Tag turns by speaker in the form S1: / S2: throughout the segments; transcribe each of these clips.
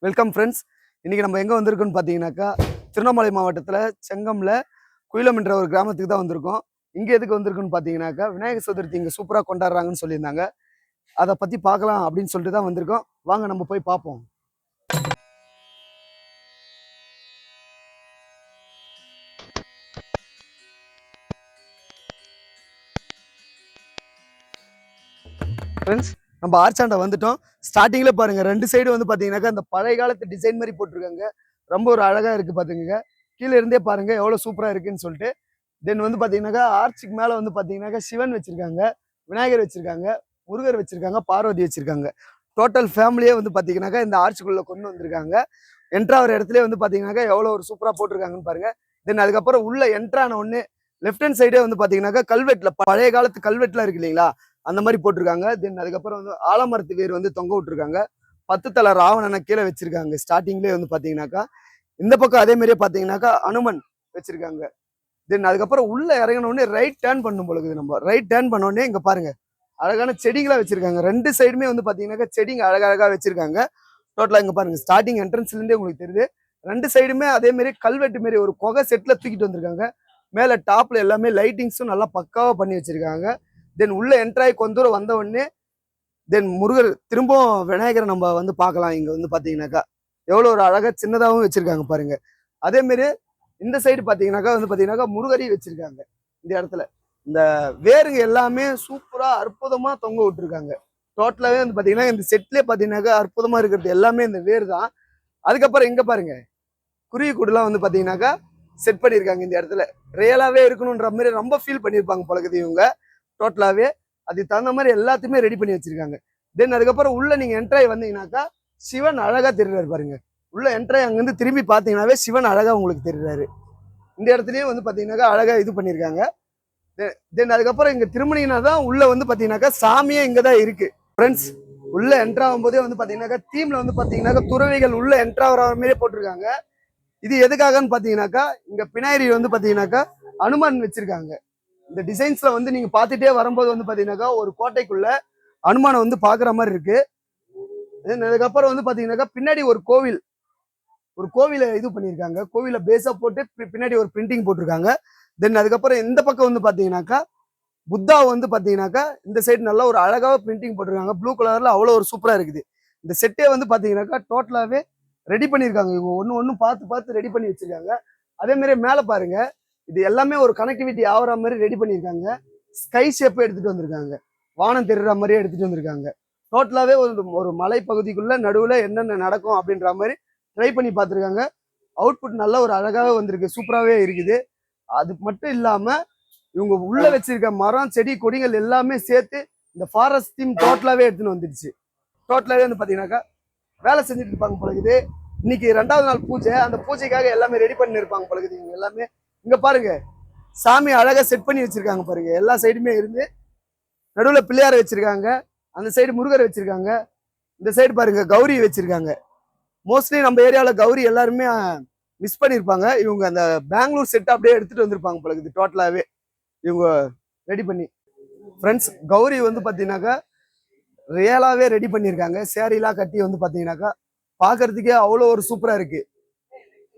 S1: Welcome friends. இன்றைக்கி நம்ம எங்கே வந்திருக்கோன்னு பார்த்தீங்கன்னாக்கா திருவண்ணாமலை மாவட்டத்தில் செங்கமில் குயிலம் என்ற ஒரு கிராமத்துக்கு தான் வந்திருக்கோம். இங்கே எதுக்கு வந்திருக்குன்னு பார்த்தீங்கன்னாக்கா விநாயகர் சதுர்த்தி இங்கே சூப்பராக கொண்டாடுறாங்கன்னு சொல்லியிருந்தாங்க. அதை பற்றி பார்க்கலாம் அப்படின்னு சொல்லிட்டு தான் வந்திருக்கோம். வாங்க நம்ம போய் பார்ப்போம். ஃப்ரெண்ட்ஸ், நம்ம ஆர்ச்சாண்டை வந்துட்டோம். ஸ்டார்டிங்கில் பாருங்கள், ரெண்டு சைடு வந்து பார்த்தீங்கன்னாக்கா அந்த பழைய காலத்து டிசைன் மாதிரி போட்டிருக்காங்க. ரொம்ப ஒரு அழகாக இருக்குது பார்த்துங்க. கீழே இருந்தே பாருங்கள் எவ்வளோ சூப்பராக இருக்குன்னு சொல்லிட்டு. தென் வந்து பார்த்தீங்கன்னாக்கா ஆர்ச்சுக்கு மேலே வந்து பார்த்தீங்கன்னாக்கா சிவன் வச்சுருக்காங்க, விநாயகர் வச்சுருக்காங்க, முருகர் வச்சுருக்காங்க, பார்வதி வச்சுருக்காங்க. டோட்டல் ஃபேமிலியே வந்து பார்த்தீங்கன்னாக்கா இந்த ஆர்ச்சுக்குள்ளே கொண்டு வந்திருக்காங்க. என்ட்ராகிற இடத்துல வந்து பார்த்தீங்கன்னாக்கா எவ்வளோ ஒரு சூப்பராக போட்டிருக்காங்கன்னு பாருங்கள். தென் அதுக்கப்புறம் உள்ள என்ட்ரான ஒன்று லெஃப்ட் ஹேண்ட் சைடே வந்து பார்த்தீங்கன்னாக்கா கல்வெட்டில் பழைய காலத்து கல்வெட்டுலாம் இருக்கு இல்லைங்களா, அந்த மாதிரி போட்டிருக்காங்க. தென் அதுக்கப்புறம் வந்து ஆலமரத்து வேர் வந்து தொங்க விட்டுருக்காங்க. 10 தலை ராவணனை கீழே வச்சிருக்காங்க. ஸ்டார்டிங்லேயே வந்து பார்த்தீங்கன்னாக்கா இந்த பக்கம் அதே மாதிரியே பார்த்தீங்கன்னாக்கா அனுமன் வச்சிருக்காங்க. தென் அதுக்கப்புறம் உள்ள இறங்கினோடனே ரைட் டேர்ன் பண்ணும் பொழுது நம்ம ரைட் டேர்ன் பண்ணோடனே இங்கே பாருங்க அழகான செடிங்களா வச்சிருக்காங்க. ரெண்டு சைடுமே வந்து பார்த்தீங்கன்னாக்கா செடிங்க அழகழகா வச்சிருக்காங்க. டோட்டலாக இங்கே பாருங்க, ஸ்டார்டிங் என்ட்ரன்ஸ்லேருந்தே உங்களுக்கு தெரியுது. ரெண்டு சைடுமே அதே மாதிரி கல்வெட்டு மாரி ஒரு குகை செட்டில் தூக்கிட்டு வந்திருக்காங்க. மேலே டாப்ல எல்லாமே லைட்டிங்ஸும் நல்லா பக்காவாக பண்ணி வச்சிருக்காங்க. தென் உள்ள என்ட்ராய் கொஞ்ச தூரம் வந்த உடனே தென் முருகர் திரும்பவும் விநாயகரை நம்ம வந்து பார்க்கலாம். இங்க வந்து பாத்தீங்கன்னாக்கா எவ்வளவு ஒரு அழகா சின்னதாகவும் வச்சிருக்காங்க பாருங்க. அதே மாதிரி இந்த சைடு பாத்தீங்கன்னாக்கா வந்து பாத்தீங்கன்னாக்கா முருகரையும் வச்சிருக்காங்க. இந்த இடத்துல இந்த வேருங்க எல்லாமே சூப்பரா அற்புதமா தொங்க விட்டுருக்காங்க. டோட்டலாவே வந்து பாத்தீங்கன்னா இந்த செட்லயே பாத்தீங்கன்னாக்கா அற்புதமா இருக்கிறது எல்லாமே இந்த வேர் தான். அதுக்கப்புறம் இங்க பாருங்க, குருவி கூடுலாம் வந்து பாத்தீங்கன்னாக்கா செட் பண்ணியிருக்காங்க. இந்த இடத்துல ரியலாவே இருக்கணும்ன்ற மாதிரி ரொம்ப ஃபீல் பண்ணியிருப்பாங்க பழகுது இவங்க. டோட்டலாவே அதுக்கு தகுந்த மாதிரி எல்லாத்தையுமே ரெடி பண்ணி வச்சிருக்காங்க. தென் அதுக்கப்புறம் உள்ள நீங்க என்ட்ராய் வந்தீங்கன்னாக்கா சிவன் அழகா தெரிறாரு பாருங்க. உள்ள என்ட்ராய் அங்கிருந்து திரும்பி பாத்தீங்கன்னாவே சிவன் அழகா உங்களுக்கு தெரிறாரு. இந்த இடத்துலயும் வந்து பாத்தீங்கன்னாக்கா அழகா இது பண்ணியிருக்காங்க. தென் அதுக்கப்புறம் இங்க திருமணினா தான் உள்ள வந்து பாத்தீங்கன்னாக்கா சாமியே இங்கதான் இருக்கு. ஃப்ரெண்ட்ஸ், உள்ள என்ட்ரா ஆகும்போதே வந்து பாத்தீங்கன்னாக்கா தீம்ல வந்து பாத்தீங்கன்னாக்கா துறவிகள் உள்ள என்ட்ரா ஆகிற மாதிரியே போட்டிருக்காங்க. இது எதுக்காகன்னு பாத்தீங்கன்னாக்கா இங்க பினாயிரி வந்து பாத்தீங்கன்னாக்கா அனுமான் வச்சிருக்காங்க. இந்த டிசைன்ஸ்ல வந்து நீங்க பாத்துட்டே வரும்போது வந்து பாத்தீங்கன்னாக்கா ஒரு கோட்டைக்குள்ள அனுமானை வந்து பாக்குற மாதிரி இருக்கு. அதுக்கப்புறம் வந்து பாத்தீங்கன்னாக்கா பின்னாடி ஒரு கோவிலை இது பண்ணியிருக்காங்க. கோவிலை பேஸா போட்டு பின்னாடி ஒரு பிரிண்டிங் போட்டிருக்காங்க. தென் அதுக்கப்புறம் இந்த பக்கம் வந்து பாத்தீங்கன்னாக்கா புத்தா வந்து பாத்தீங்கன்னாக்கா இந்த சைடு நல்லா ஒரு அழகாக பிரிண்டிங் போட்டிருக்காங்க. ப்ளூ கலர்ல அவ்வளோ ஒரு சூப்பரா இருக்குது. இந்த செட்டே வந்து பாத்தீங்கன்னாக்கா டோட்டலாவே ரெடி பண்ணியிருக்காங்க. இவங்க ஒன்னு பார்த்து ரெடி பண்ணி வச்சிருக்காங்க. அதே மாதிரி மேல பாருங்க, இது எல்லாமே ஒரு கனெக்டிவிட்டி ஆகிற மாதிரி ரெடி பண்ணியிருக்காங்க. ஸ்கை ஷேப் எடுத்துட்டு வந்திருக்காங்க. வானம் தெரிகிற மாதிரியே எடுத்துட்டு வந்திருக்காங்க. டோட்டலாவே ஒரு மலை பகுதிக்குள்ள நடுவுல என்னென்ன நடக்கும் அப்படின்ற மாதிரி ட்ரை பண்ணி பார்த்துருக்காங்க. அவுட்புட் நல்ல ஒரு அழகாவே வந்திருக்கு, சூப்பராகவே இருக்குது. அது மட்டும் இல்லாம இவங்க உள்ள வச்சிருக்க மரம் செடி கொடிகள் எல்லாமே சேர்த்து இந்த ஃபாரஸ்ட் தீம் டோட்டலாவே எடுத்துன்னு வந்துடுச்சு. டோட்டலாவே வந்து பாத்தீங்கன்னாக்கா வேலை செஞ்சுட்டு இருப்பாங்க பழகுது. இன்னைக்கு 2வது நாள் பூஜை. அந்த பூஜைக்காக எல்லாமே ரெடி பண்ணி இருப்பாங்க பழகுது இவங்க எல்லாமே. இங்க பாருங்க, சாமி அழகா செட் பண்ணி வச்சிருக்காங்க பாருங்க. எல்லா சைடுமே இருந்து நடுவுல பிள்ளையார வச்சிருக்காங்க. அந்த சைடு முருகர் வச்சிருக்காங்க. இந்த சைடு பாருங்க கௌரி வச்சிருக்காங்க. மோஸ்ட்லி நம்ம ஏரியால கௌரி எல்லாருமே மிஸ் பண்ணியிருப்பாங்க. இவங்க அந்த பெங்களூர் செட் அப்படியே எடுத்துட்டு வந்திருப்பாங்க பழகுது. டோட்டலாவே இவங்க ரெடி பண்ணி. ஃப்ரெண்ட்ஸ், கௌரி வந்து பாத்தீங்கன்னாக்கா ரியலாவே ரெடி பண்ணியிருக்காங்க. சேரீலாம் கட்டி வந்து பாத்தீங்கன்னாக்கா பாக்குறதுக்கே அவ்வளோ ஒரு சூப்பரா இருக்கு.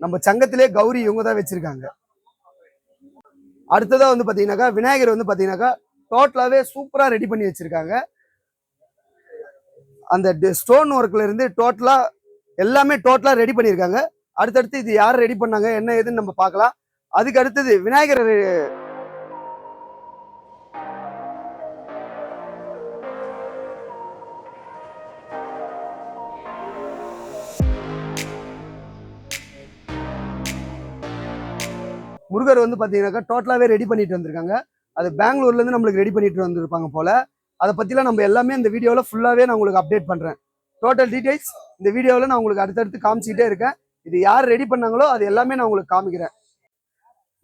S1: நம்ம சங்கத்திலே கௌரி இவங்க தான் வச்சிருக்காங்க. அடுத்ததா வந்து பாத்தீங்கன்னாக்கா விநாயகர் வந்து பாத்தீங்கன்னாக்கா டோட்டலாவே சூப்பரா ரெடி பண்ணி வச்சிருக்காங்க. அந்த ஸ்டோன் ஒர்க்ல இருந்து டோட்டலா எல்லாமே டோட்டலா ரெடி பண்ணியிருக்காங்க. அடுத்தடுத்து இது யார் ரெடி பண்ணாங்க என்ன ஏதுன்னு நம்ம பார்க்கலாம். அதுக்கு அடுத்தது விநாயகர் முருகர் வந்து பாத்தீங்கன்னாக்கா டோட்டலாவே ரெடி பண்ணிட்டு வந்திருக்காங்க. அது பெங்களூர்ல இருந்து நம்மளுக்கு ரெடி பண்ணிட்டு வந்திருப்பாங்க போல. அதை பத்திலாம் நம்ம எல்லாமே இந்த வீடியோல ஃபுல்லாவே நான் உங்களுக்கு அப்டேட் பண்றேன். டோட்டல் டீடைல்ஸ் இந்த வீடியோவில் நான் உங்களுக்கு அடுத்தடுத்து காமிச்சிக்கிட்டே இருக்கேன். இது யார் ரெடி பண்ணாங்களோ அது எல்லாமே நான் உங்களுக்கு காமிக்கிறேன்.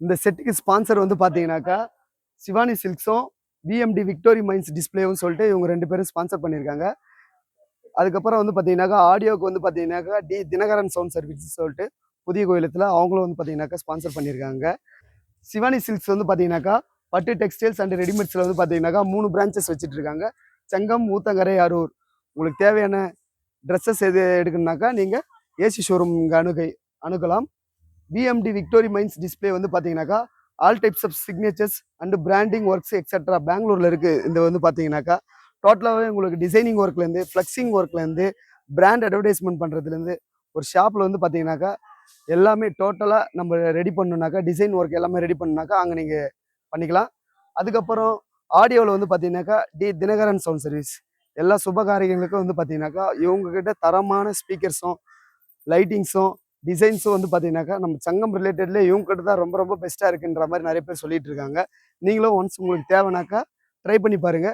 S1: இந்த செட்டுக்கு ஸ்பான்சர் வந்து பார்த்தீங்கன்னாக்கா சிவானி சில்க்ஸும் விஎம்டி விக்டோரி மைன்ஸ் டிஸ்பிளேவும் சொல்லிட்டு இவங்க 2 பேரும் ஸ்பான்சர் பண்ணியிருக்காங்க. அதுக்கப்புறம் வந்து பார்த்தீங்கன்னாக்கா ஆடியோக்கு வந்து பார்த்தீங்கன்னாக்கா தினகரன் சவுண்ட் சர்வீஸ் சொல்லிட்டு புதிய கோயிலத்தில் அவங்களும் வந்து பார்த்தீங்கன்னாக்கா ஸ்பான்சர் பண்ணியிருக்காங்க. சிவானி சில்க்ஸ் வந்து பார்த்தீங்கன்னாக்கா பட்டு டெக்ஸ்டைல்ஸ் அண்ட் ரெடிமேட்ஸில் வந்து பார்த்தீங்கன்னாக்கா 3 பிரான்ச்சஸ் வச்சுட்டு இருக்காங்க. செங்கம், ஊத்தங்கரை, அரூர். உங்களுக்கு தேவையான ட்ரெஸ்ஸஸ் எது எடுக்கணுனாக்கா நீங்கள் ஏசி ஷோரூம் இங்கே அணுகலாம். பிஎம்டி விக்டோரி மைன்ஸ் டிஸ்பிளே வந்து பார்த்தீங்கன்னாக்கா all types of signatures and branding works etcetera பெங்களூரில் இருக்குது. இந்த வந்து பார்த்தீங்கன்னாக்கா டோட்டலாகவே உங்களுக்கு டிசைனிங் ஒர்க்லேருந்து ஃப்ளெக்ஸிங் ஒர்க்லேருந்து பிராண்ட் அட்வர்டைஸ்மெண்ட் பண்ணுறதுலேருந்து ஒரு ஷாப்பில் வந்து பார்த்தீங்கன்னாக்கா எல்லாமே டோட்டலாக நம்ம ரெடி பண்ணணுனாக்கா டிசைன் ஒர்க் எல்லாமே ரெடி பண்ணணுனாக்கா அங்கே நீங்கள் பண்ணிக்கலாம். அதுக்கப்புறம் ஆடியோவில் வந்து பார்த்தீங்கன்னாக்கா தினகரன் சவுண்ட் சர்வீஸ் எல்லா சுபகாரியங்களுக்கும் வந்து பார்த்தீங்கன்னாக்கா இவங்ககிட்ட தரமான ஸ்பீக்கர்ஸும் லைட்டிங்ஸும் டிசைன்ஸும் வந்து பார்த்தீங்கன்னாக்கா நம்ம சங்கம் ரிலேட்டட்லேயே இவங்க கிட்ட தான் ரொம்ப ரொம்ப பெஸ்ட்டாக இருக்குன்ற மாதிரி நிறைய பேர் சொல்லிட்டு இருக்காங்க. நீங்களும் ஒன்ஸ் உங்களுக்கு தேவைனாக்கா ட்ரை பண்ணி பாருங்கள்.